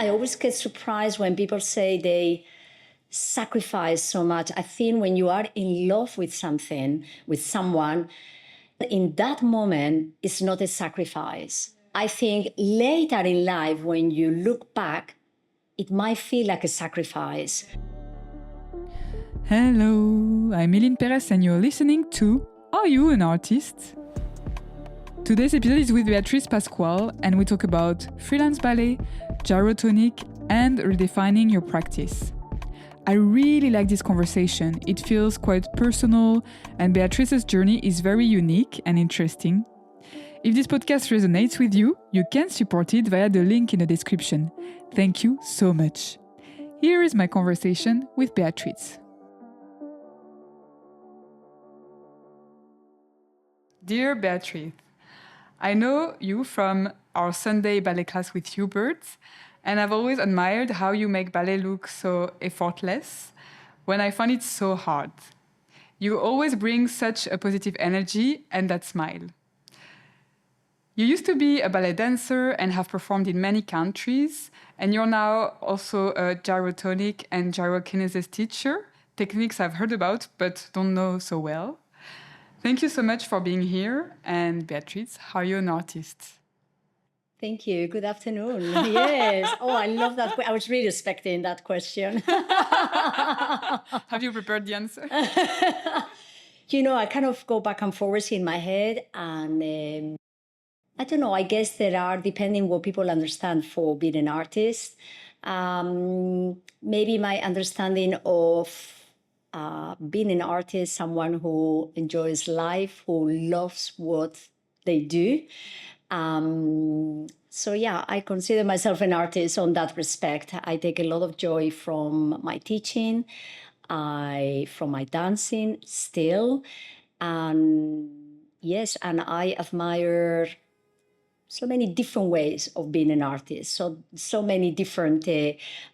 I always get surprised when people say they sacrifice so much. I think when you are in love with something, with someone, in that moment, it's not a sacrifice. I think later in life, when you look back, it might feel like a sacrifice. Hello, I'm Eline Perez and you're listening to Are You an Artist? Today's episode is with Beatriz Pascual and we talk about freelance ballet, gyrotonic and redefining your practice. I really like this conversation. It feels quite personal and Beatriz's journey is very unique and interesting. If this podcast resonates with you, you can support it via the link in the description. Thank you so much. Here is my conversation with Beatriz. Dear Beatriz, I know you from our Sunday ballet class with Hubert, and I've always admired how you make ballet look so effortless when I find it so hard. You always bring such a positive energy and that smile. You used to be a ballet dancer and have performed in many countries, and you're now also a gyrotonic and gyrokinesis teacher, techniques I've heard about but don't know so well. Thank you so much for being here. And Beatriz, how are you an artist? Thank you. Good afternoon. Yes. Oh, I love that. I was really expecting that question. Have you prepared the answer? I kind of go back and forth in my head. And I don't know, I guess there are, depending what people understand for being an artist, maybe my understanding of being an artist, someone who enjoys life, who loves what they do. I consider myself an artist on that respect. I take a lot of joy from my teaching, from my dancing still. And yes, and I admire so many different ways of being an artist. So many different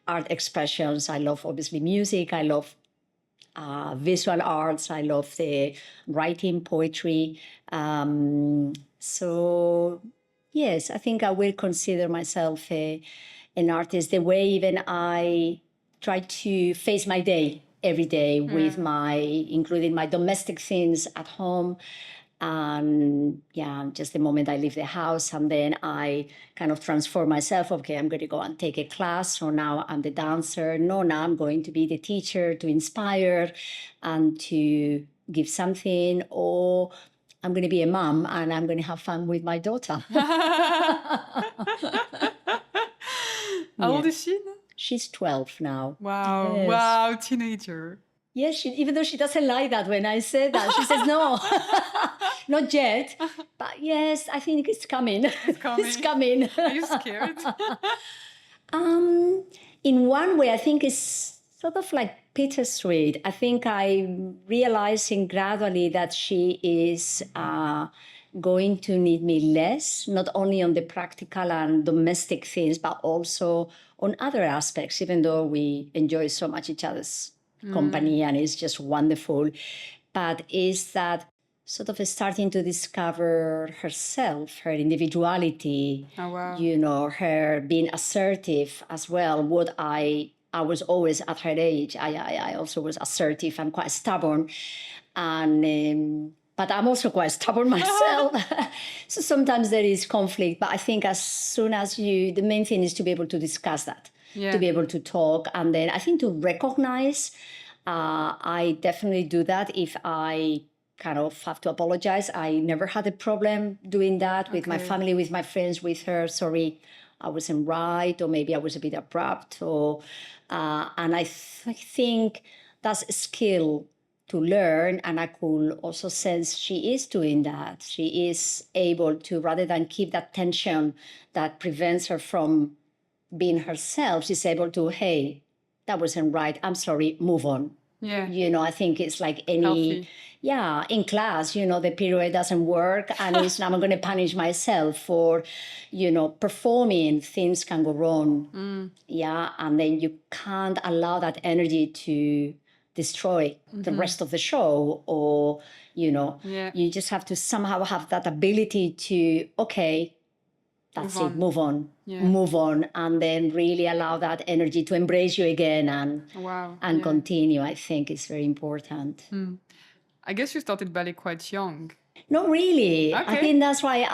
art expressions. I love, obviously, music. I love visual arts. I love the writing, poetry. Yes, I think I will consider myself an artist the way even I try to face my day every day with including my domestic things at home. And just the moment I leave the house, and then I kind of transform myself. Okay, I'm going to go and take a class. So now I'm the dancer. No, now I'm going to be the teacher to inspire and to give something. Or I'm going to be a mom and I'm going to have fun with my daughter. How old is she now? She's 12 now. Wow, yes. Wow, teenager. Yes, even though she doesn't like that when I say that. She says, no, not yet. But yes, I think it's coming. It's coming. It's coming. Are you scared? In one way, I think it's sort of like bittersweet. I think I'm realizing gradually that she is going to need me less, not only on the practical and domestic things, but also on other aspects, even though we enjoy so much each other's company and it's just wonderful. But is that sort of starting to discover herself, her individuality, her being assertive as well. What I was always at her age, I also was assertive and quite stubborn. And but I'm also quite stubborn myself. So sometimes there is conflict, but I think as soon as the main thing is to be able to discuss that. To be able to talk. And then I think to recognize, I definitely do that if I kind of have to apologize. I never had a problem doing that with my family, with my friends, with her. Sorry, I wasn't right, or maybe I was a bit abrupt. And I think that's a skill to learn. And I could also sense she is doing that. She is able to, rather than keep that tension that prevents her from being herself, she's able to, hey, that wasn't right. I'm sorry, move on. Yeah. I think it's like any, healthy. In class, the pirouette doesn't work and it's now I'm going to punish myself for, performing. Things can go wrong. And then you can't allow that energy to destroy the rest of the show or, you just have to somehow have that ability to, okay, that's Move it, on. move on, Yeah. move on, and then really allow that energy to embrace you again and Wow. and Yeah. continue. I think is very important. I guess you started ballet quite young. Not really. I Okay. think that's why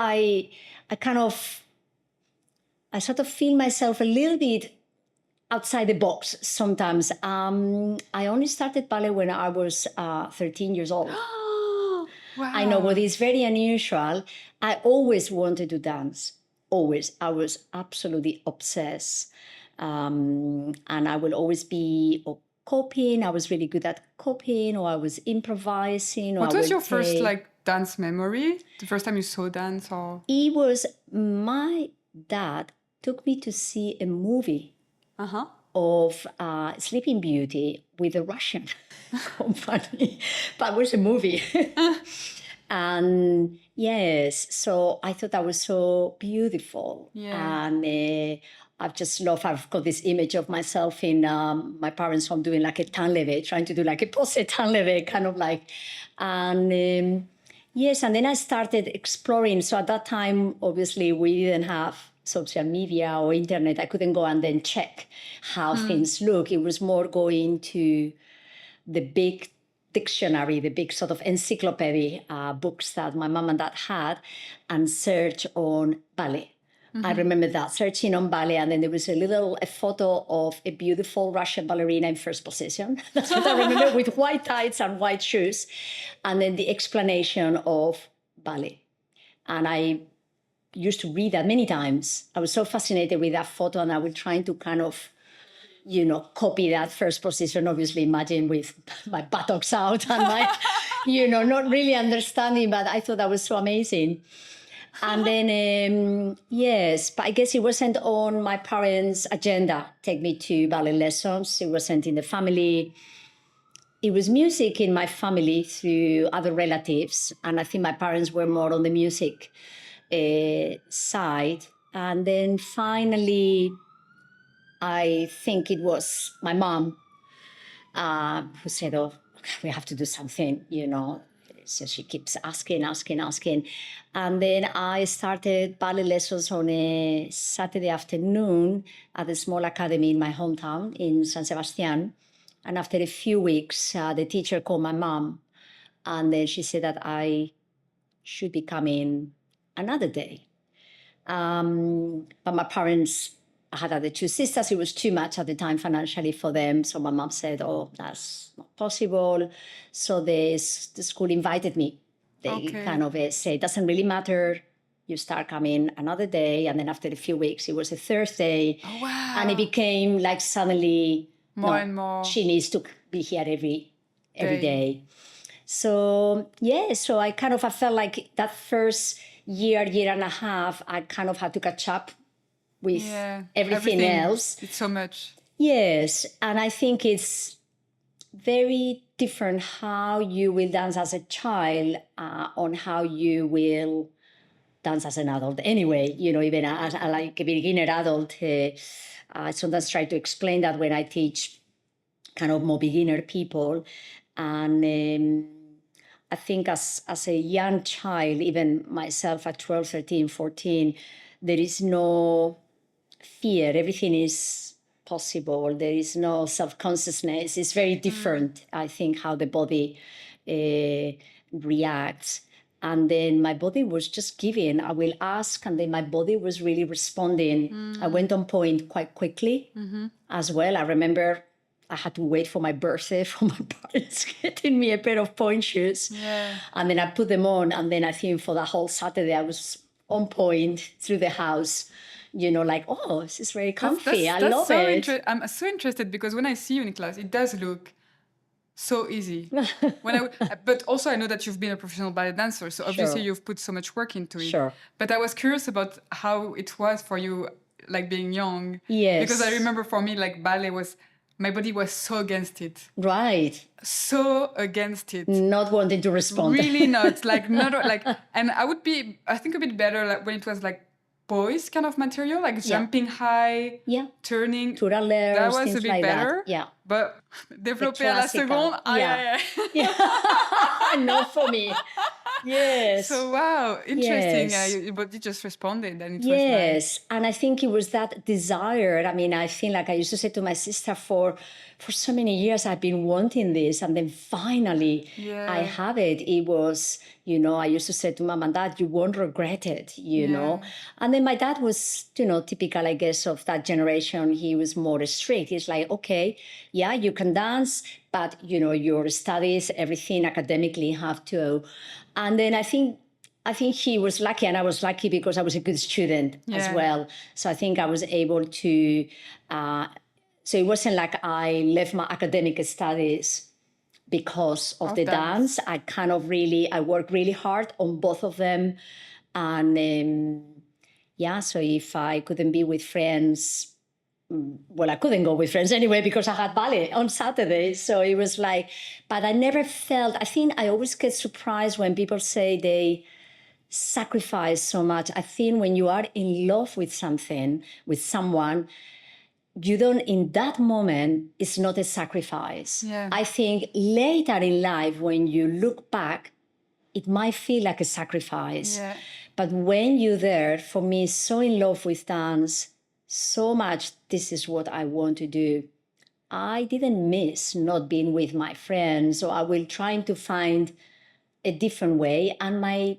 I sort of feel myself a little bit outside the box sometimes. I only started ballet when I was 13 years old. Wow. I know, but it's very unusual. I always wanted to dance. Always. I was absolutely obsessed. And I will always be copying. I was really good at copying, or I was improvising. Or What I was would your first take- dance memory? The first time you saw dance or? It was my dad took me to see a movie Uh-huh. of Sleeping Beauty with a Russian company, but it was a movie. And yes, so I thought that was so beautiful. Yeah. And I've just loved, I've got this image of myself in my parents' home doing like a tanleve, trying to do like a pose tanleve, kind of like. And yes, and then I started exploring. So at that time, obviously, we didn't have social media or internet. I couldn't go and then check how things look. It was more going to the big dictionary, the big sort of encyclopedia books that my mom and dad had, and search on ballet. I remember that, searching on ballet, and then there was a photo of a beautiful Russian ballerina in first position. That's what I remember, with white tights and white shoes, and then the explanation of ballet. And I used to read that many times. I was so fascinated with that photo, and I was trying to kind of, copy that first position, obviously, imagine with my buttocks out and my, not really understanding, but I thought that was so amazing. And then, yes, but I guess it wasn't on my parents' agenda, take me to ballet lessons. It wasn't in the family. It was music in my family through other relatives. And I think my parents were more on the music side. And then finally, I think it was my mom who said, oh, we have to do something, So she keeps asking. And then I started ballet lessons on a Saturday afternoon at a small academy in my hometown in San Sebastian. And after a few weeks, the teacher called my mom. And then she said that I should be coming another day. But my parents, I had other two sisters. It was too much at the time financially for them. So my mom said, oh, that's not possible. So the school invited me. They kind of said, it doesn't really matter. You start coming another day. And then after a few weeks, it was a Thursday. Oh, wow. And it became like suddenly, more and more. She needs to be here every day. So, yeah, so I felt like that first year and a half, I kind of had to catch up with everything else. It's so much. Yes, and I think it's very different how you will dance as a child on how you will dance as an adult. Anyway, even as like a beginner adult, I sometimes try to explain that when I teach kind of more beginner people. And I think as a young child, even myself at 12, 13, 14, there is no fear. Everything is possible. There is no self-consciousness. It's very different, I think, how the body reacts. And then my body was just giving. I will ask, and then my body was really responding. I went on point quite quickly as well. I remember I had to wait for my birthday for my parents getting me a pair of point shoes. Yeah. And then I put them on. And then I think for the whole Saturday, I was on point through the house, like, oh, this is very comfy. I love it. I'm so interested because when I see you in class, it does look so easy. But also I know that you've been a professional ballet dancer, so obviously you've put so much work into it. Sure. But I was curious about how it was for you, like being young. Yes. Because I remember for me, like ballet was, my body was so against it. Right. So against it. Not wanting to respond. Really not. And I would be, I think, a bit better like when it was like boys kind of material, like jumping high, turning. Touralers, that was a bit like better. That. Yeah. But développer à la seconde, yeah. Not for me. Yes. So wow, interesting. Yes. But you just responded, and it was nice. Yes, and I think it was that desire. I mean, I feel like I used to say to my sister for so many years I've been wanting this, and then finally I Yeah. have it. It was, I used to say to mom and dad, you won't regret it, know. And then my dad was, typical, I guess, of that generation. He was more strict. He's like, okay, yeah, you can dance, but your studies, everything academically have to. And then I think he was lucky, and I was lucky because I was a good student as well. So I think I was able to. So it wasn't like I left my academic studies because of the dance. I kind of I worked really hard on both of them, and so if I couldn't be with friends, well, I couldn't go with friends anyway because I had ballet on Saturday. So it was like, but I never felt. I think I always get surprised when people say they sacrifice so much. I think when you are in love with something, with someone, you don't, in that moment, it's not a sacrifice. Yeah. I think later in life, when you look back, it might feel like a sacrifice. Yeah. But when you're there, for me, so in love with dance, so much, this is what I want to do. I didn't miss not being with my friends, so I will try to find a different way. And my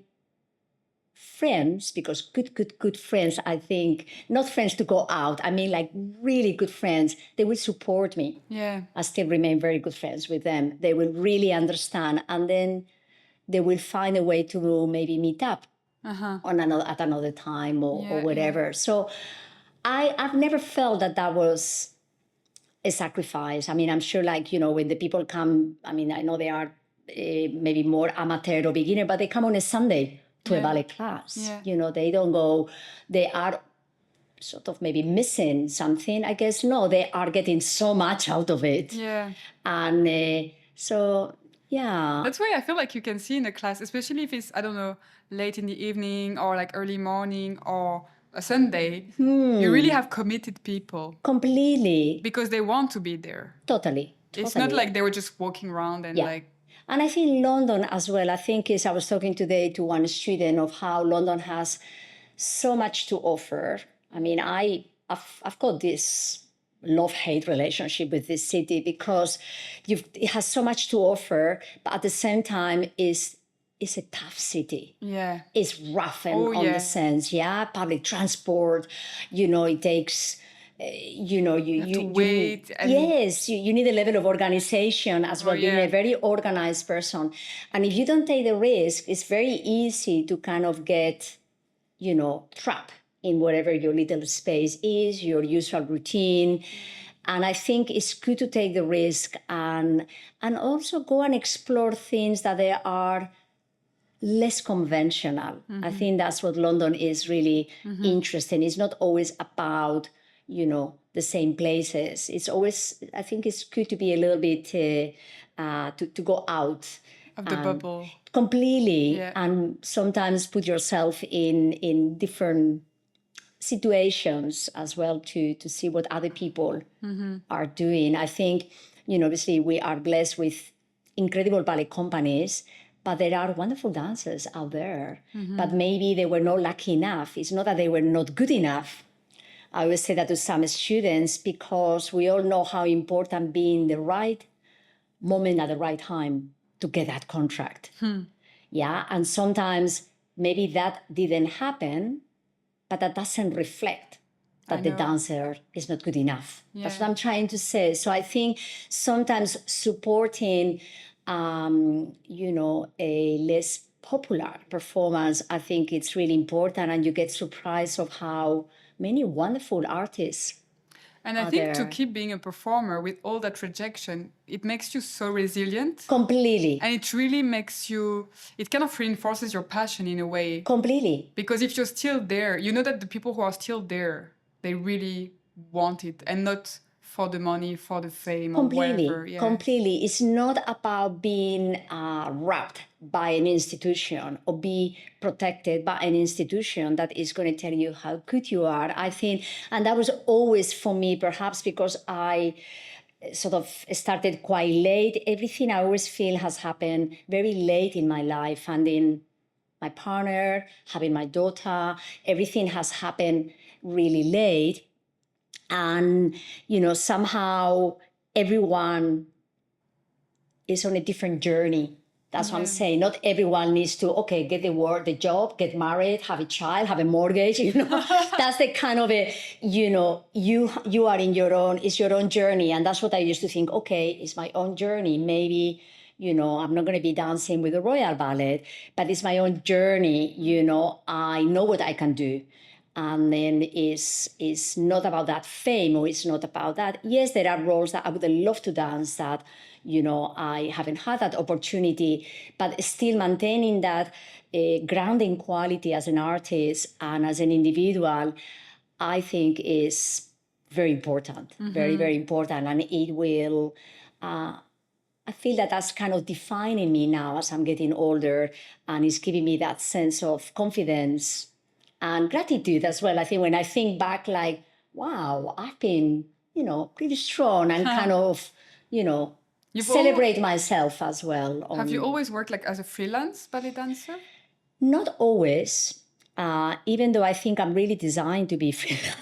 friends, because good friends, I think, not friends to go out, I mean like really good friends, they will support me. Yeah. I still remain very good friends with them. They will really understand, and then they will find a way to maybe meet up at another time or whatever. So I've never felt that was a sacrifice. I mean, I'm sure when the people come, I mean, I know they are maybe more amateur or beginner, but they come on a Sunday to a ballet class. They don't go, they are sort of maybe missing something. I guess, no, they are getting so much out of it. Yeah. And so, yeah. That's why I feel like you can see in a class, especially if it's, I don't know, late in the evening or like early morning or a Sunday, you really have committed people. Completely. Because they want to be there. Totally. It's not like they were just walking around and And I think London as well, I think I was talking today to one student of how London has so much to offer. I mean, I've got this love-hate relationship with this city because it has so much to offer, but at the same time it's a tough city. Yeah. It's rough on the sense, public transport, it takes... you wait. Yes, you need a level of organization as well, being a very organized person. And if you don't take the risk, it's very easy to kind of get, trapped in whatever your little space is, your usual routine. And I think it's good to take the risk and also go and explore things that they are less conventional. I think that's what London is really interesting. It's not always about the same places. It's always, I think it's good to be a little bit, to go out. Of the bubble. Completely. Yeah. And sometimes put yourself in different situations as well to see what other people are doing. I think, obviously we are blessed with incredible ballet companies, but there are wonderful dancers out there. But maybe they were not lucky enough. It's not that they were not good enough. I always say that to some students because we all know how important being the right moment at the right time to get that contract. Yeah, and sometimes maybe that didn't happen, but that doesn't reflect that the dancer is not good enough. That's what I'm trying to say. So I think sometimes supporting, a less popular performance, I think it's really important, and you get surprised of how many wonderful artists. And I think to keep being a performer with all that rejection, it makes you so resilient. Completely. And it really makes you, it kind of reinforces your passion in a way. Completely. Because if you're still there, you know that the people who are still there, they really want it and not for the money, for the fame or whatever. Yeah. Completely. It's not about being wrapped by an institution or be protected by an institution that is going to tell you how good you are. I think, and that was always for me, perhaps because I sort of started quite late. Everything I always feel has happened very late in my life. And in my partner, having my daughter. Everything has happened really late. And, somehow everyone is on a different journey. That's what I'm saying. Not everyone needs to, get the work, the job, get married, have a child, have a mortgage, That's the kind of you are in your own, it's your own journey. And that's what I used to think, it's my own journey. Maybe, I'm not going to be dancing with the Royal Ballet, but it's my own journey. I know what I can do. And then it's not about that fame, or it's not about that. Yes, there are roles that I would love to dance that, I haven't had that opportunity, but still maintaining that grounding quality as an artist and as an individual, I think is very important, very, very important. And it will, I feel that that's kind of defining me now as I'm getting older, and it's giving me that sense of confidence and gratitude as well. I think when I think back, like, wow, I've been, pretty strong and kind of, celebrate myself as well. Have you always worked like as a freelance ballet dancer? Not always, even though I think I'm really designed to be freelance.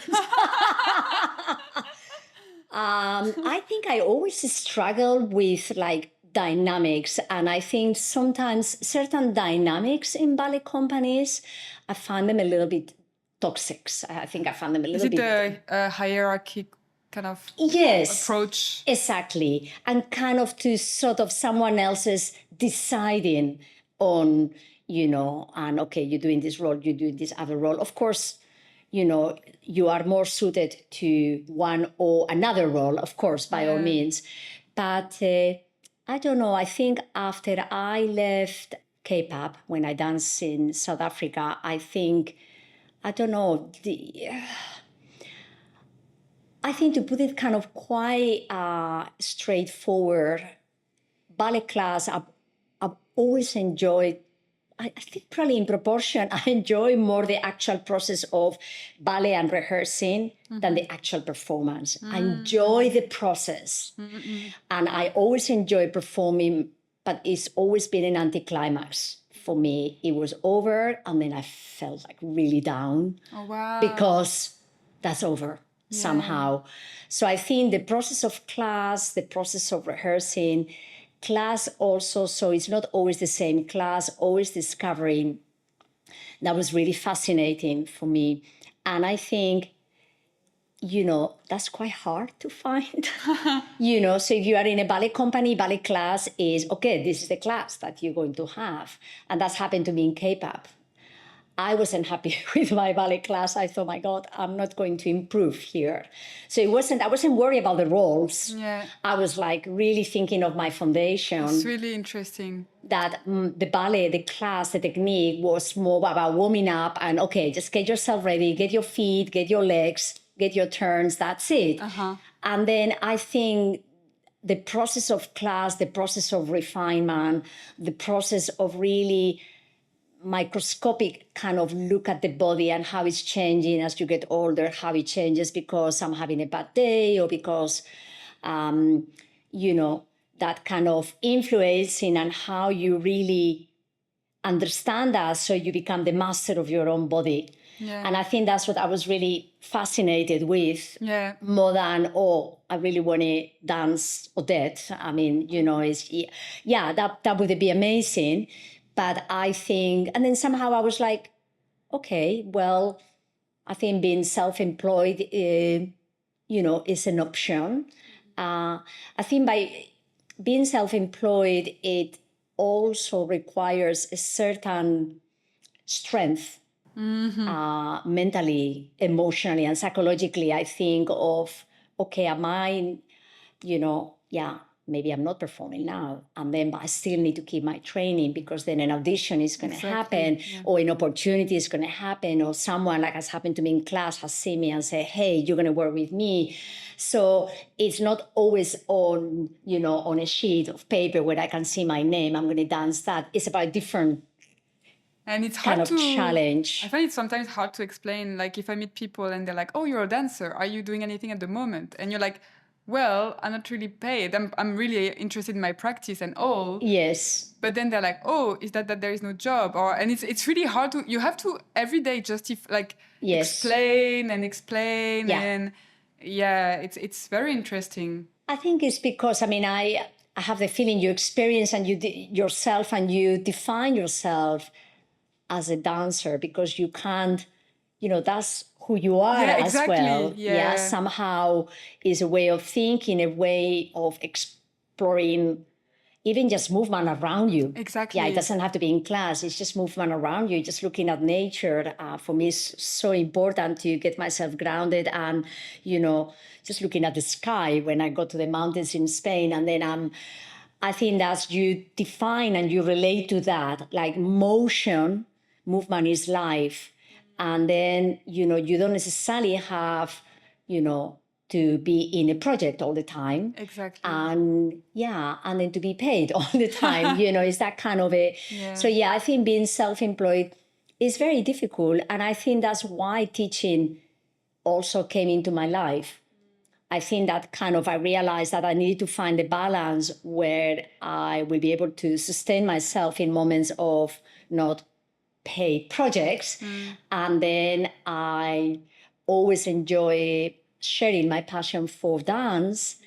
I think I always struggle with like dynamics, and I think sometimes certain dynamics in ballet companies, I find them a little bit toxic. I think I find them a little bit. Is it the hierarchy kind of approach? Exactly. And kind of to sort of someone else's deciding on, and you're doing this role, you're doing this other role. Of course, you are more suited to one or another role, of course, by all means. But I don't know. I think after I left K-pop, when I danced in South Africa, I think, I don't know, I think to put it kind of quite straightforward, ballet class, I've always enjoyed, I think probably in proportion, I enjoy more the actual process of ballet and rehearsing than the actual performance. I enjoy the process. And I always enjoy performing, but it's always been an anticlimax. For me, it was over, and then I felt like really down. Oh, wow. Because that's over somehow. So I think the process of class, the process of rehearsing, class also, so it's not always the same class, always discovering. That was really fascinating for me. And I think, that's quite hard to find. So if you are in a ballet company, ballet class is, this is the class that you're going to have. And that's happened to me in K-pop. I wasn't happy with my ballet class. I thought, my God, I'm not going to improve here. So I wasn't worried about the roles. Yeah. I was like really thinking of my foundation. It's really interesting. That the ballet, the class, the technique was more about warming up and, just get yourself ready, get your feet, get your legs, get your turns, that's it. And then I think the process of class, the process of refinement, the process of really microscopic kind of look at the body and how it's changing as you get older, how it changes because I'm having a bad day or because, that kind of influencing and how you really understand that so you become the master of your own body. Yeah. And I think that's what I was really fascinated with more than, I really want to dance Odette. I mean, that would be amazing. But I think, and then somehow I was like, I think being self-employed, is an option. I think by being self-employed, it also requires a certain strength, mentally, emotionally, and psychologically. I think of, am I, maybe I'm not performing now, and then but I still need to keep my training because then an audition is going to happen, or an opportunity is going to happen, or someone, like has happened to me in class, has seen me and said, hey, you're going to work with me. So it's not always on, on a sheet of paper where I can see my name, I'm going to dance that. It's about different and it's kind hard of to challenge. I find it sometimes hard to explain. Like if I meet people and they're like, oh, you're a dancer. Are you doing anything at the moment? And you're like, well, I'm not really paid. I'm really interested in my practice and all. Yes. But then they're like, oh, is that there is no job? And it's really hard you have to every day Yes. explain Yeah. and yeah, it's very interesting. I think it's because, I have the feeling you experience and yourself and you define yourself as a dancer because you can't, that's who you are Yeah, as exactly. well. Yeah. Somehow is a way of thinking, a way of exploring even just movement around you. Exactly. Yeah, it doesn't have to be in class. It's just movement around you, just looking at nature. For me, it's so important to get myself grounded and, just looking at the sky when I go to the mountains in Spain. And then I think that's you define and you relate to that. Like movement is life. And then, you don't necessarily have, to be in a project all the time. Exactly. And then to be paid all the time, it's that kind of a. Yeah. So I think being self-employed is very difficult. And I think that's why teaching also came into my life. I think that I realized that I needed to find a balance where I will be able to sustain myself in moments of not paid projects. And then I always enjoy sharing my passion for dance.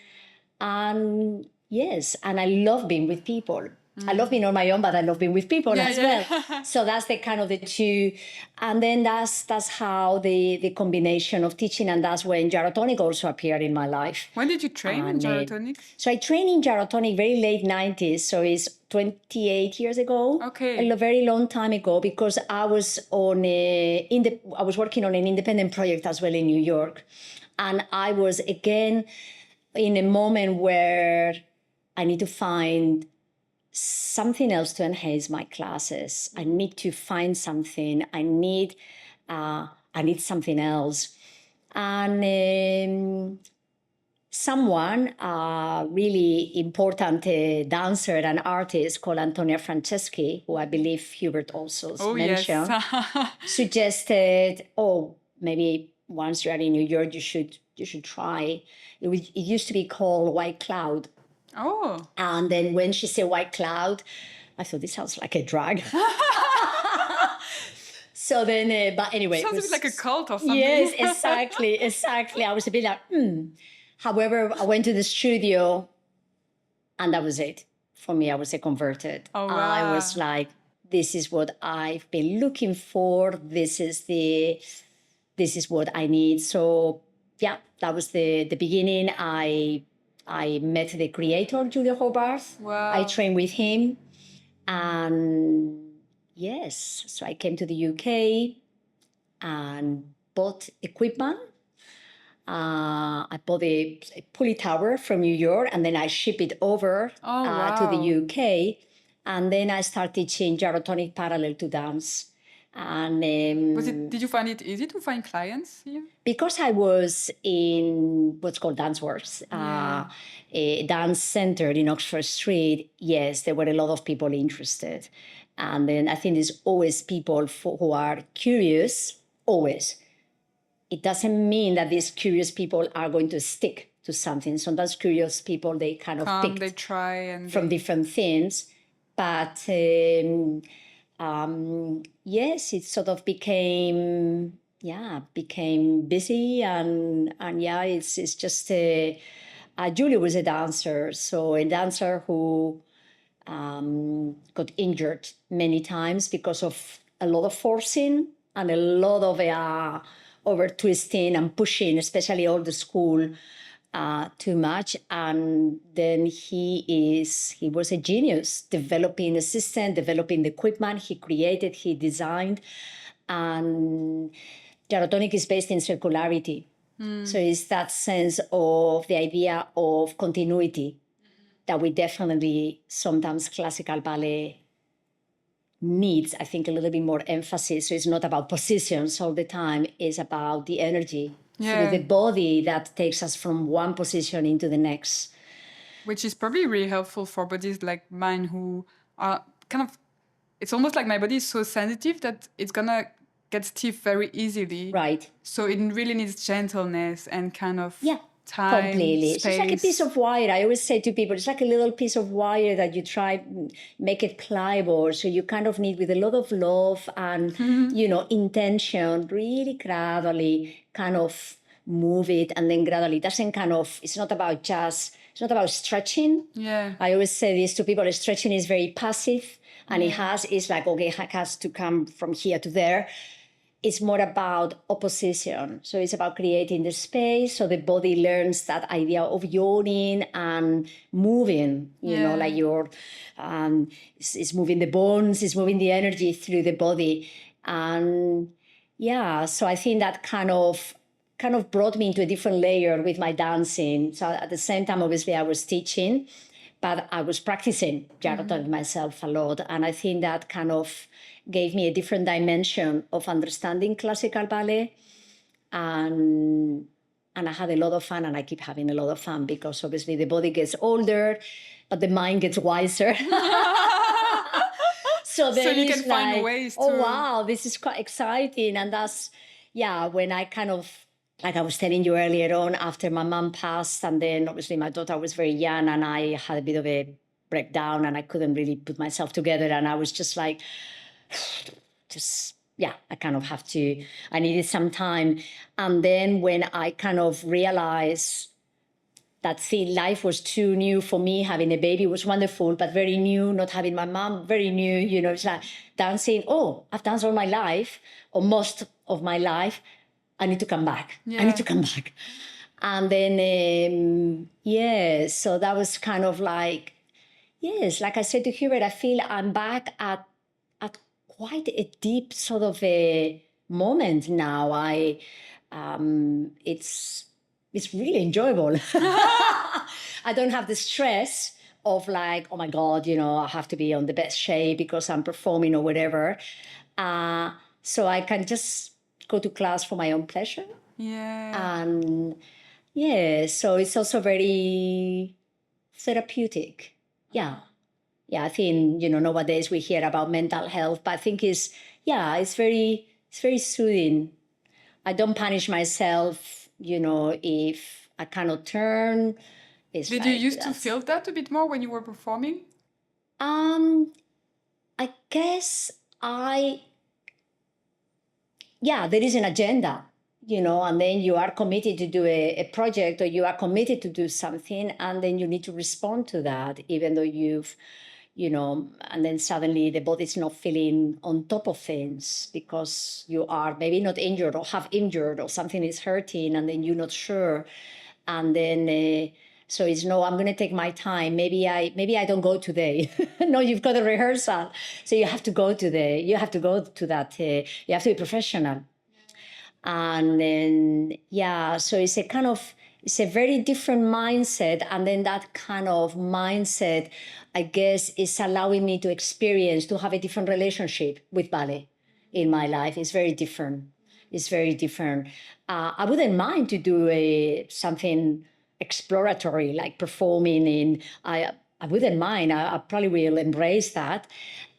And yes, and I love being with people. I love being on my own, but I love being with people as well. So that's the the two. And then that's how the combination of teaching and that's when Gyrotonic also appeared in my life. When did you train in Gyrotonic? So I trained in Gyrotonic very late 90s. So it's 28 years ago. Okay. A very long time ago because I was I was working on an independent project as well in New York. And I was again in a moment where I need to find something else to enhance my classes. I need to find something. I need something else. And someone, really important dancer and artist called Antonia Franceschi, who I believe Hubert also mentioned, suggested, maybe once you are in New York, you should try. It used to be called White Cloud. Oh. And then when she said White Cloud, I thought this sounds like a drag. So then, but anyway. Sounds a bit like a cult or something. Yes, exactly. I was a bit like, However, I went to the studio and that was it. For me, I was converted. Oh, wow. I was like, this is what I've been looking for. This is what I need. So that was the beginning. I met the creator, Juliu Horvath. Wow. I trained with him. And yes, so I came to the UK and bought equipment. I bought a pulley tower from New York and then I shipped it over to the UK. And then I started teaching Gyrotonic parallel to dance. And did you find it easy to find clients here? Because I was in what's called DanceWorks, a dance center in Oxford Street, yes, there were a lot of people interested. And then I think there's always people who are curious, always. It doesn't mean that these curious people are going to stick to something. Sometimes curious people, they kind of pick they try and from different things. But yes, it sort of became busy and it's just Juliu was a dancer, so a dancer who got injured many times because of a lot of forcing and a lot of over twisting and pushing, especially all the school, too much. And then he was a genius, developing the system, developing the equipment. He created, he designed. And Gyrotonic is based in circularity. So it's that sense of the idea of continuity that we definitely, sometimes classical ballet needs, I think, a little bit more emphasis. So it's not about positions all the time. It's about the energy. Yeah. So the body that takes us from one position into the next. Which is probably really helpful for bodies like mine who are it's almost like my body is so sensitive that it's going to get stiff very easily. Right. So it really needs gentleness and time, Completely. space. It's like a piece of wire. I always say to people, it's like a little piece of wire that you try make it pliable. So you kind of need with a lot of love and, intention, really gradually kind of move it. And then gradually, it doesn't kind of, it's not about stretching. Yeah. I always say this to people, stretching is very passive. And it's like, okay, it has to come from here to there. It's more about opposition. So it's about creating the space so the body learns that idea of yawning and moving, like it's moving the bones, it's moving the energy through the body. And so I think that kind of brought me into a different layer with my dancing. So at the same time, obviously, I was teaching, but I was practicing Gyrotonic myself a lot. And I think that kind of gave me a different dimension of understanding classical ballet. And I had a lot of fun, and I keep having a lot of fun because obviously the body gets older, but the mind gets wiser. So you can find ways to... Oh, wow, this is quite exciting. And that's, when I kind of, like I was telling you earlier on, after my mom passed, and then obviously my daughter was very young, and I had a bit of a breakdown, and I couldn't really put myself together. And I was just like, I kind of I needed some time. And then when I kind of realized that life was too new for me, having a baby was wonderful, but very new, not having my mom, very new, it's like dancing. Oh, I've danced all my life, or most of my life. I need to come back. I need to come back. And then, so that was kind of like, like I said to Hubert, I feel I'm back at quite a deep sort of a moment now. It's really enjoyable. I don't have the stress of like, oh my God, I have to be on the best shape because I'm performing or whatever. So I can just go to class for my own pleasure. Yeah. And so it's also very therapeutic. Yeah, I think, nowadays we hear about mental health, but I think it's very soothing. I don't punish myself, if I cannot turn. Did you used to feel that a bit more when you were performing? I guess there is an agenda, and then you are committed to do a project, or you are committed to do something, and then you need to respond to that, even though you've, and then suddenly the body's not feeling on top of things because you are maybe not injured or have injured or something is hurting, and then you're not sure. And then, so it's no, I'm going to take my time. Maybe I don't go today. No, you've got a rehearsal. So you have to go to that. You have to be professional. And then, so it's a very different mindset. And then that kind of mindset, I guess, is allowing me to have a different relationship with ballet in my life. It's very different. I wouldn't mind to do something exploratory, like performing I wouldn't mind. I probably will embrace that.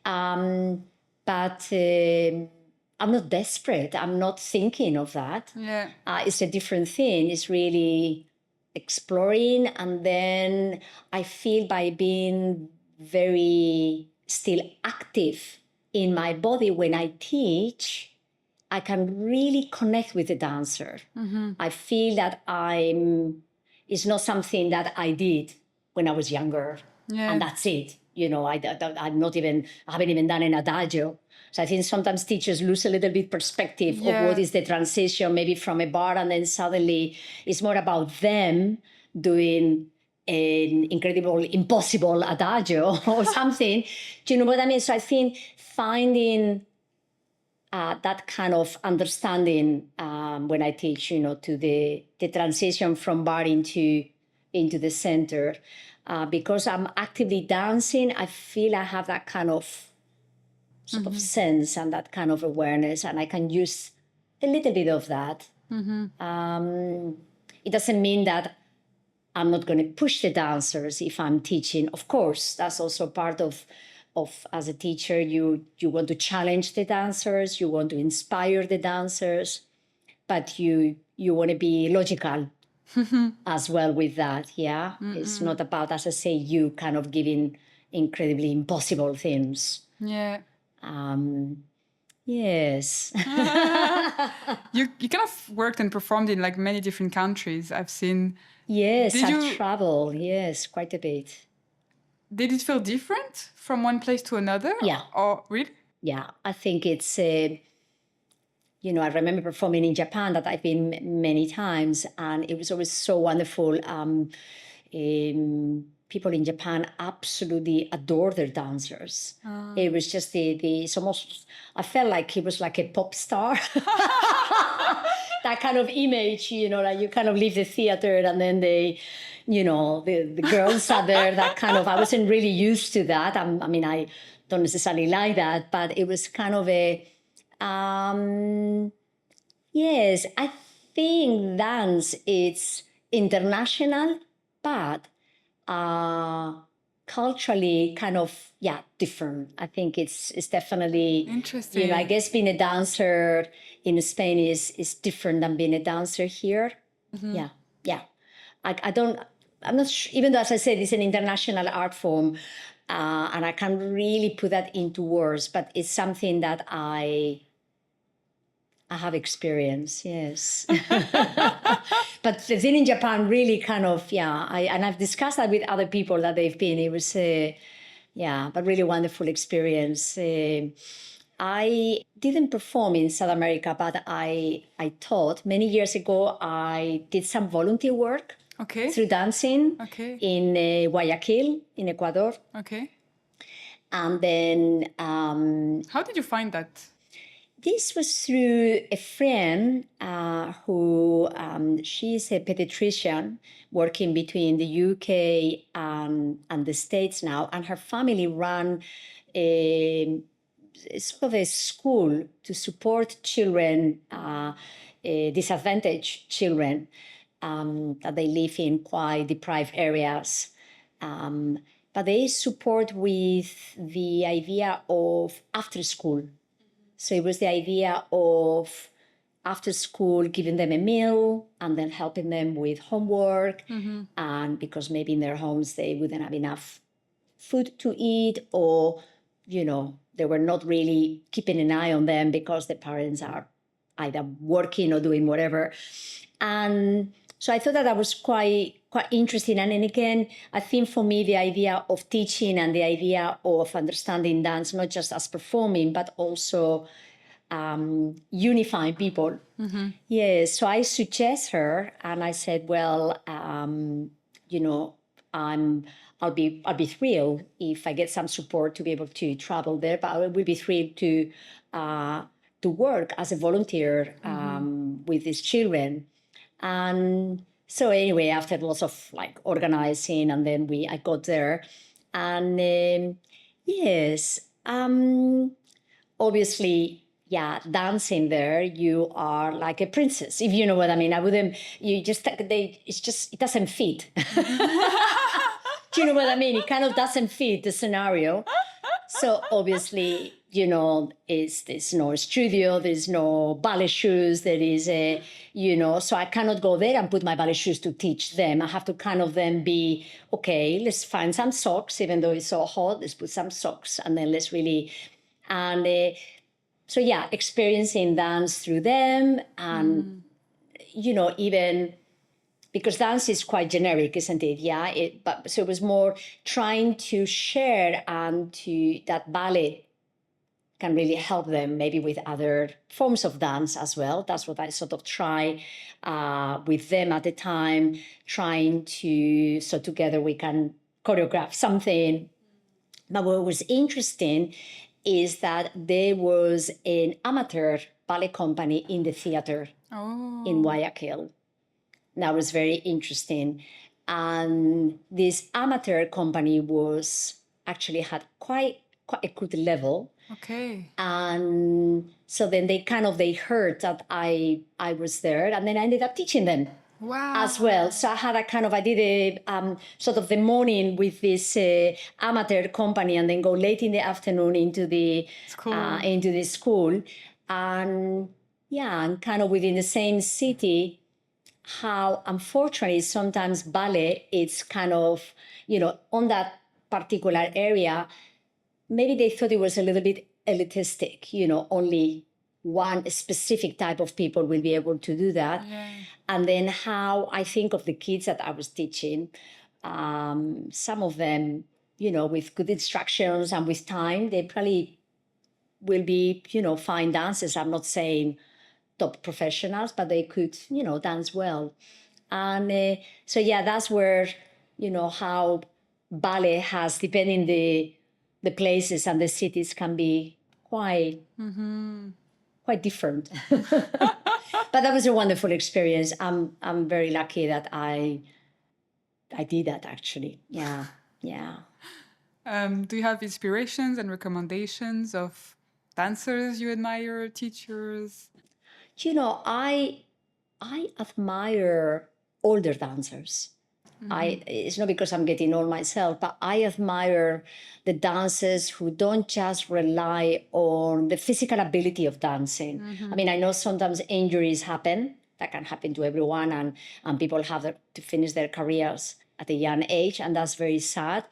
But I'm not desperate. I'm not thinking of that. Yeah. It's a different thing. It's really exploring. And then I feel by being very still active in my body when I teach, I can really connect with the dancer. Mm-hmm. I feel that it's not something that I did when I was younger. Yeah. And that's it. I haven't even done an adagio. So I think sometimes teachers lose a little bit perspective of what is the transition, maybe from a bar, and then suddenly it's more about them doing an incredible, impossible adagio or something. Do you know what I mean? So I think finding that kind of understanding when I teach, to the transition from bar into the center. Because I'm actively dancing, I feel I have that kind of sort of sense and that kind of awareness, and I can use a little bit of that. Mm-hmm. It doesn't mean that I'm not going to push the dancers if I'm teaching. Of course, that's also part of as a teacher, you want to challenge the dancers, you want to inspire the dancers, but you want to be logical as well with that. Yeah. It's not about, as I say, you kind of giving incredibly impossible things. Yeah. Yes. You kind of worked and performed in like many different countries. I've seen. Yes, Did I've you- traveled. Yes, quite a bit. Did it feel different from one place to another? Yeah. Or really? Yeah, I think it's, I remember performing in Japan that I've been many times, and it was always so wonderful. People in Japan absolutely adore their dancers. It was just it's almost, I felt like it was like a pop star. That kind of image, like you kind of leave the theater and then the girls are there, that kind of, I wasn't really used to that. I don't necessarily like that, but it was kind of a, yes, I think dance, it's international, but culturally kind of, different. I think it's definitely, Interesting. I guess being a dancer in Spain is different than being a dancer here. Yeah. I'm not sure, even though, as I said, it's an international art form, and I can't really put that into words, but it's something that I have experienced, yes. But the thing in Japan really kind of, and I've discussed that with other people that they've been. It was, but really wonderful experience. I didn't perform in South America, but I taught. Many years ago, I did some volunteer work through dancing in Guayaquil, in Ecuador. Okay. And then... how did you find that? This was through a friend who, she's a pediatrician working between the UK and the States now, and her family ran sort of a school to support children, disadvantaged children, that they live in quite deprived areas. But they support with the idea of after school. So it was the idea of after school giving them a meal and then helping them with homework. And because maybe in their homes they wouldn't have enough food to eat, or, they were not really keeping an eye on them because the parents are either working or doing whatever. And so I thought that was quite interesting. And then again, I think for me, the idea of teaching and the idea of understanding dance, not just as performing, but also unifying people. Yes, so I suggest her, and I said, well, I'll be thrilled if I get some support to be able to travel there, but I will be thrilled to work as a volunteer with these children. And so anyway, after lots of organizing, and then I got there, and yes, obviously, dancing there, you are like a princess, if you know what I mean. It doesn't fit. Do you know what I mean? It kind of doesn't fit the scenario. So obviously, there's no studio, there's no ballet shoes, there is so I cannot go there and put my ballet shoes to teach them. I have to kind of then be, okay, let's find some socks, even though it's so hot, let's put some socks, and then let's really, and so experiencing dance through them, and, even, because dance is quite generic, isn't it? So it was more trying to share and that ballet can really help them maybe with other forms of dance as well. That's what I sort of try with them at the time, trying to, so together we can choreograph something. But what was interesting is that there was an amateur ballet company in the theater in Guayaquil. That was very interesting. And this amateur company had quite a good level. Okay. And so then they heard that I was there, and then I ended up teaching them. Wow. As well. So I did a sort of the morning with this amateur company, and then go late in the afternoon into the school. And and kind of within the same city, how unfortunately sometimes ballet it's kind of, on that particular area, maybe they thought it was a little bit elitistic, only one specific type of people will be able to do that. Yeah. And then how I think of the kids that I was teaching, some of them, with good instructions and with time, they probably will be, fine dancers. I'm not saying top professionals, but they could, dance well. And so, yeah, that's where, how ballet has, depending the places and the cities, can be quite different. But that was a wonderful experience. I'm very lucky that I did that, actually. Yeah. Do you have inspirations and recommendations of dancers you admire, teachers? I admire older dancers. It's not because I'm getting old myself, but I admire the dancers who don't just rely on the physical ability of dancing. I mean, I know sometimes injuries happen. That can happen to everyone, and people have to finish their careers at a young age, and that's very sad.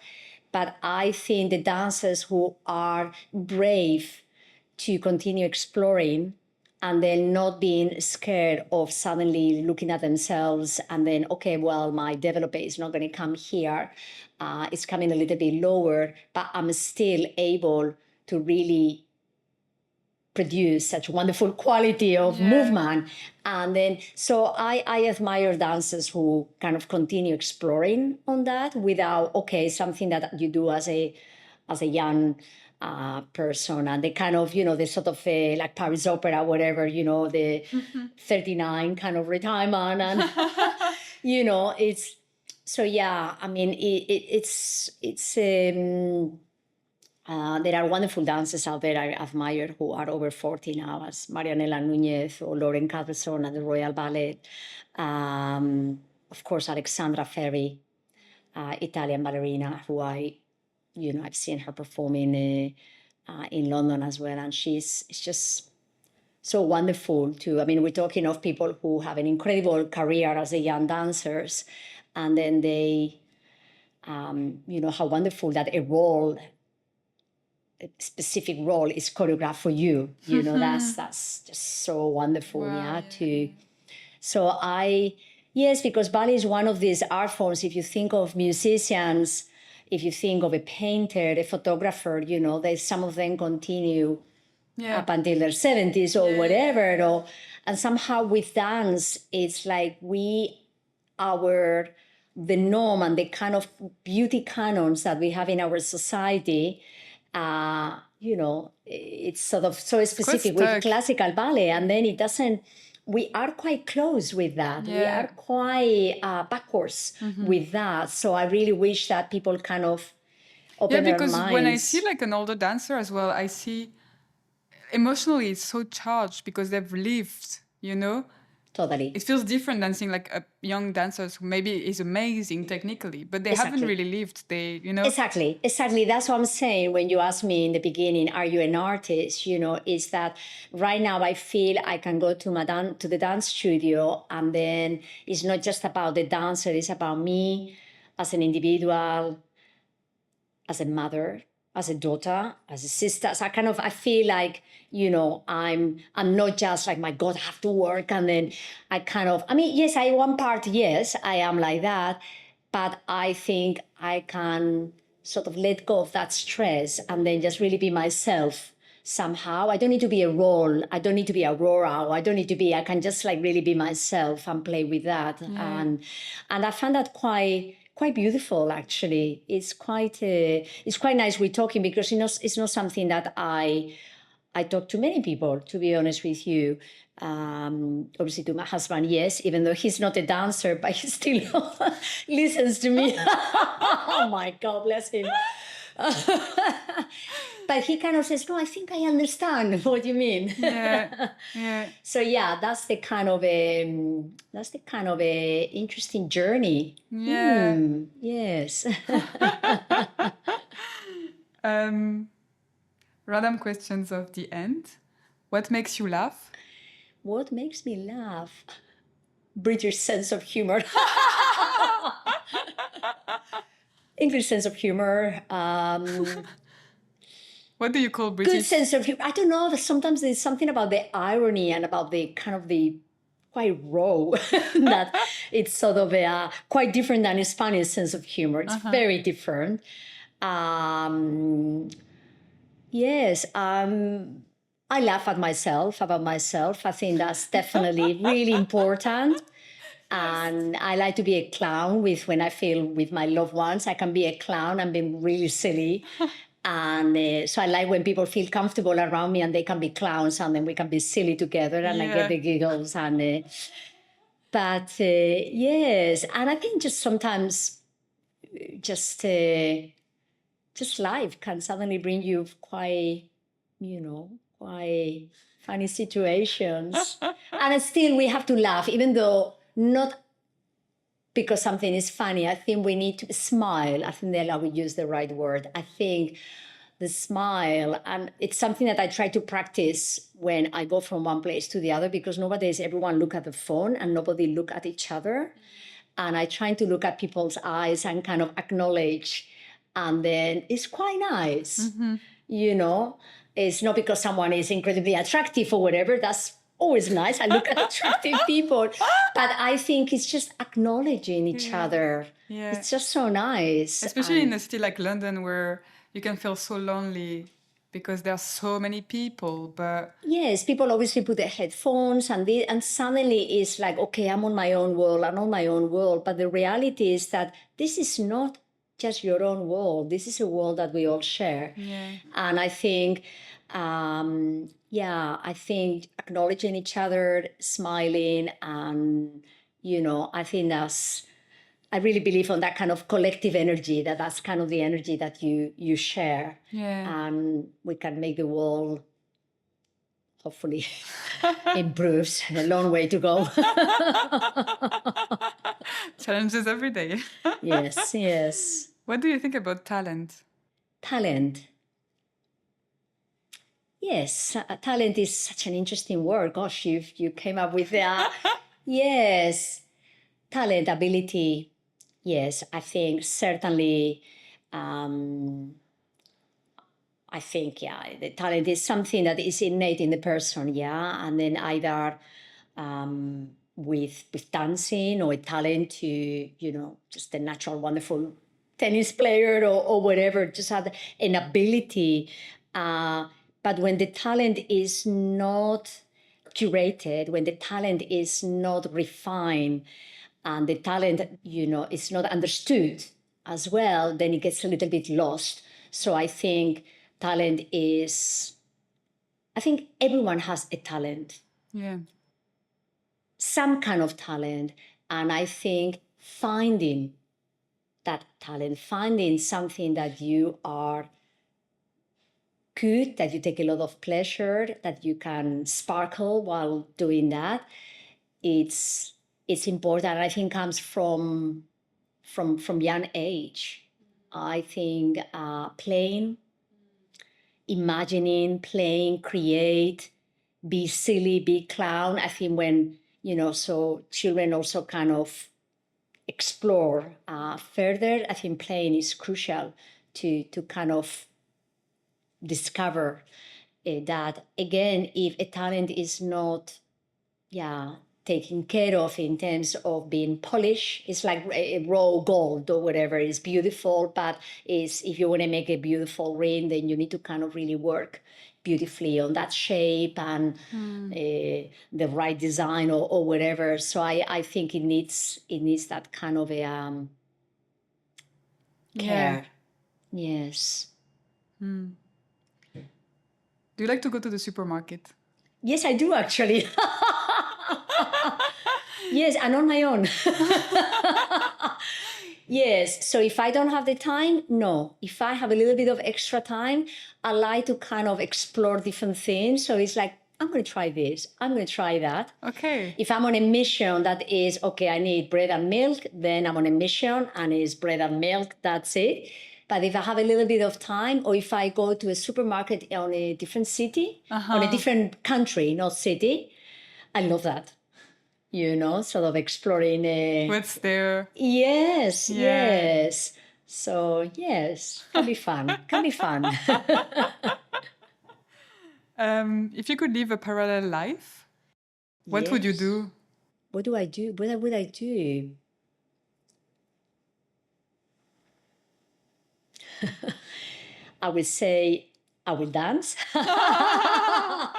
But I think the dancers who are brave to continue exploring and then not being scared of suddenly looking at themselves and then, okay, well, my developer is not going to come here. It's coming a little bit lower, but I'm still able to really produce such wonderful quality of movement. And then, so I admire dancers who kind of continue exploring on that without, okay, something that you do as a young person, and they kind of, the sort of like Paris Opera, whatever, the 39 kind of retirement, and it's so, yeah. I mean, it's there are wonderful dancers out there I admire who are over 40 now, as Marianela Núñez or Cuthbertson at the Royal Ballet. Of course, Alessandra Ferri, Italian ballerina, who I've seen her performing in London as well. And it's just so wonderful to, I mean, we're talking of people who have an incredible career as a young dancers. And then they, how wonderful that a specific role is choreographed for you. That's just so wonderful. Wow, So yes, because ballet is one of these art forms. If you think of musicians, if you think of a painter, a photographer, some of them continue up until their 70s or whatever. And somehow with dance, it's like the norm and the kind of beauty canons that we have in our society, it's sort of so specific with classical ballet. And then it doesn't, we are quite close with that. We are quite backwards with that. So I really wish that people kind of open their minds. Yeah, because when I see like an older dancer as well, I see emotionally it's so charged because they've lived, Totally. It feels different than seeing like a young dancer who maybe is amazing technically, but they haven't really lived. Exactly. That's what I'm saying. When you asked me in the beginning, are you an artist? Is that right now I feel I can go to the dance studio, and then it's not just about the dancer, it's about me as an individual, as a mother, as a daughter, as a sister. So I feel like, I'm not just like, my God, I have to work. And then yes, I am like that. But I think I can sort of let go of that stress and then just really be myself somehow. I don't need to be a role. I don't need to be Aurora. I can just like really be myself and play with that. And I found that quite beautiful, actually. It's quite nice we're talking, because it's not something that I talk to many people, to be honest with you. Obviously to my husband, yes, even though he's not a dancer, but he still listens to me. Oh my God, bless him. But he kind of says, no, I think I understand what you mean. Yeah. So yeah, that's the kind of a interesting journey. Yeah. Yes. Random questions of the end. What makes you laugh? What makes me laugh? British sense of humor. English sense of humor. What do you call Good British? sense of humor. I don't know. Sometimes there's something about the irony and about the kind of the quite raw that it's sort of a quite different than a Spanish sense of humor. It's very different. Yes. I laugh at myself, about myself. I think that's definitely really important. And I like to be a clown when I feel with my loved ones. I can be a clown and be really silly. And so I like when people feel comfortable around me and they can be clowns and then we can be silly together and I get the giggles. But yes, and I think just sometimes just life can suddenly bring you quite funny situations. And still we have to laugh, even though not because something is funny. I think we need to smile. I think that I would use the right word. I think the smile, and it's something that I try to practice when I go from one place to the other, because nowadays everyone look at the phone and nobody look at each other. And I try to look at people's eyes and kind of acknowledge. And then it's quite nice, It's not because someone is incredibly attractive or whatever. That's always nice. I look at attractive people. But I think it's just acknowledging each other. Yeah. It's just so nice. Especially in a city like London where you can feel so lonely because there are so many people. But yes, people obviously put their headphones and suddenly it's like, okay, I'm on my own world. I'm on my own world. But the reality is that this is not just your own world. This is a world that we all share. Yeah. And I think, I think acknowledging each other, smiling, and, I think I really believe on that kind of collective energy, that's kind of the energy that you share. Yeah. And we can make the world hopefully improves. A long way to go. Challenges every day. Yes. What do you think about talent? Talent. Yes, talent is such an interesting word. Gosh, you came up with that. Yes, talent, ability. Yes, I think certainly. I think, the talent is something that is innate in the person, and then either with dancing or a talent to, just a natural, wonderful tennis player or whatever, just have an ability. But when the talent is not curated, when the talent is not refined, and the talent, is not understood as well, then it gets a little bit lost. So I think talent is, I think everyone has a talent. Yeah. Some kind of talent. And I think finding that talent, finding something that you are good, that you take a lot of pleasure, that you can sparkle while doing that, it's important. I think comes from young age. I think playing, imagining, playing, create, be silly, be clown. I think when, so children also kind of explore further, I think playing is crucial to kind of discover that, again, if a talent is not, taken care of in terms of being polished, it's like a raw gold or whatever. It's beautiful, but if you want to make a beautiful ring, then you need to kind of really work beautifully on that shape and the right design or whatever. So I think it needs that kind of a care. Yes. Do you like to go to the supermarket? Yes, I do actually. Yes, and on my own. Yes, so if I don't have the time, no. If I have a little bit of extra time, I like to kind of explore different things. So it's like, I'm going to try this, I'm going to try that. Okay. If I'm on a mission that is, okay, I need bread and milk, then I'm on a mission and it's bread and milk, that's it. But if I have a little bit of time, or if I go to a supermarket on a different city, on a different country, not city, I love that. sort of exploring. What's there? Yes, Yeah. yes. So, yes, can be fun. Can be fun. If you could live a parallel life, what would you Yes. do? What do I do? What would I do? I would say I will dance. I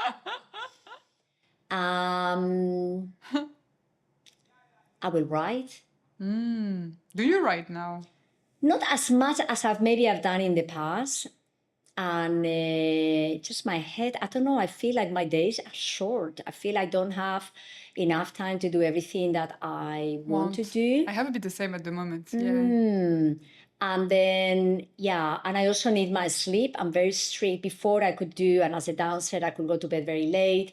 will write. Do you write now? Not as much as I've done in the past. And just my head, I don't know, I feel like my days are short. I feel I don't have enough time to do everything that I want to do. I have a bit the same at the moment. Yeah. And then, and I also need my sleep. I'm very strict. Before I could do, and as a dancer, I could go to bed very late.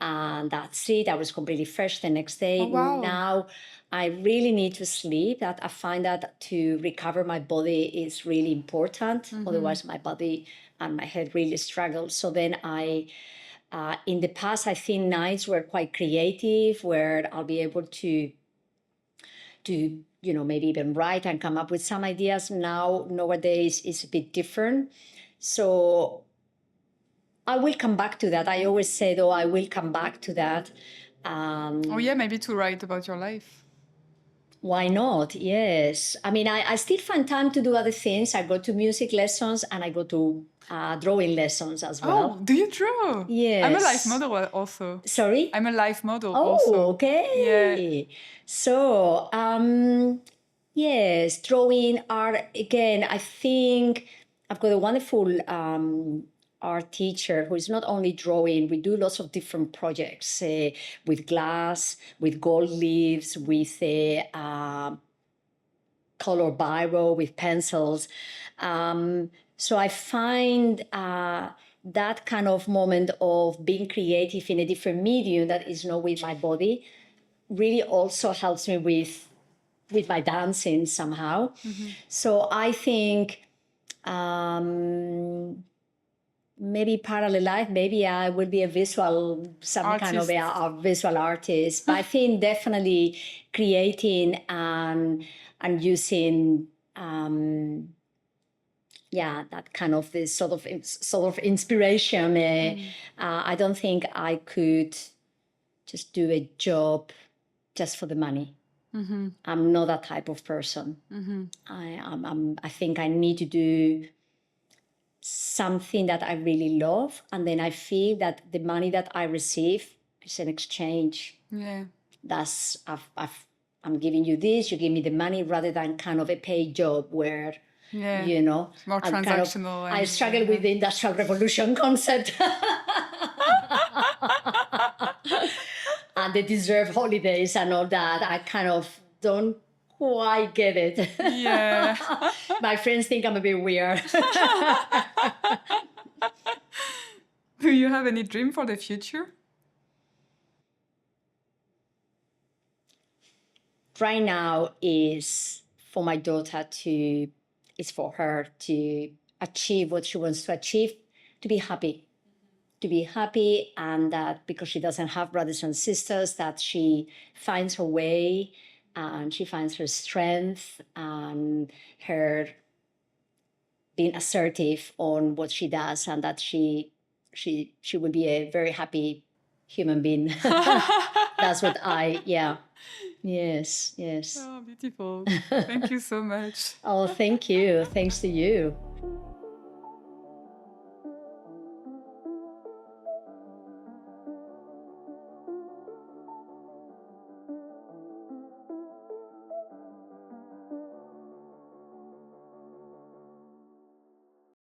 And that's it. I was completely fresh the next day. Oh, wow. Now I really need to sleep. That I find that to recover my body is really important. Otherwise, my body and my head really struggle. So then in the past, I think nights were quite creative, where I'll be able to maybe even write and come up with some ideas. Nowadays, it's a bit different. So I will come back to that. I always say, though, I will come back to that. Maybe to write about your life. Why not? Yes. I mean, I still find time to do other things. I go to music lessons and I go to drawing lessons as well. Oh, do you draw? Yes. I'm a life model also. Sorry? I'm a life model Oh, also. okay. Yeah. So, yes, drawing, art, again, I think I've got a wonderful art teacher who is not only drawing, we do lots of different projects with glass, with gold leaves, with color biro, with pencils. So I find that kind of moment of being creative in a different medium that is not with my body really also helps me with my dancing somehow. So I think maybe parallel life, maybe I will be a visual artist. But I think definitely creating and using that kind of this sort of inspiration. I don't think I could just do a job just for the money. I'm not that type of person. I think I need to do something that I really love, and then I feel that the money that I receive is an exchange. Yeah. That's I'm giving you this, you give me the money, rather than kind of a paid job where more transactional. I struggle with the Industrial Revolution concept. And they deserve holidays and all that. I kind of don't quite get it. Yeah. My friends think I'm a bit weird. Do you have any dream for the future? Right now is for my daughter it's for her to achieve what she wants to achieve, to be happy. To be happy, and that because she doesn't have brothers and sisters, that she finds her way and she finds her strength and her being assertive on what she does, and that she will be a very happy human being. That's what Yes. Oh, beautiful. Thank you so much. Oh, thank you. Thanks to you.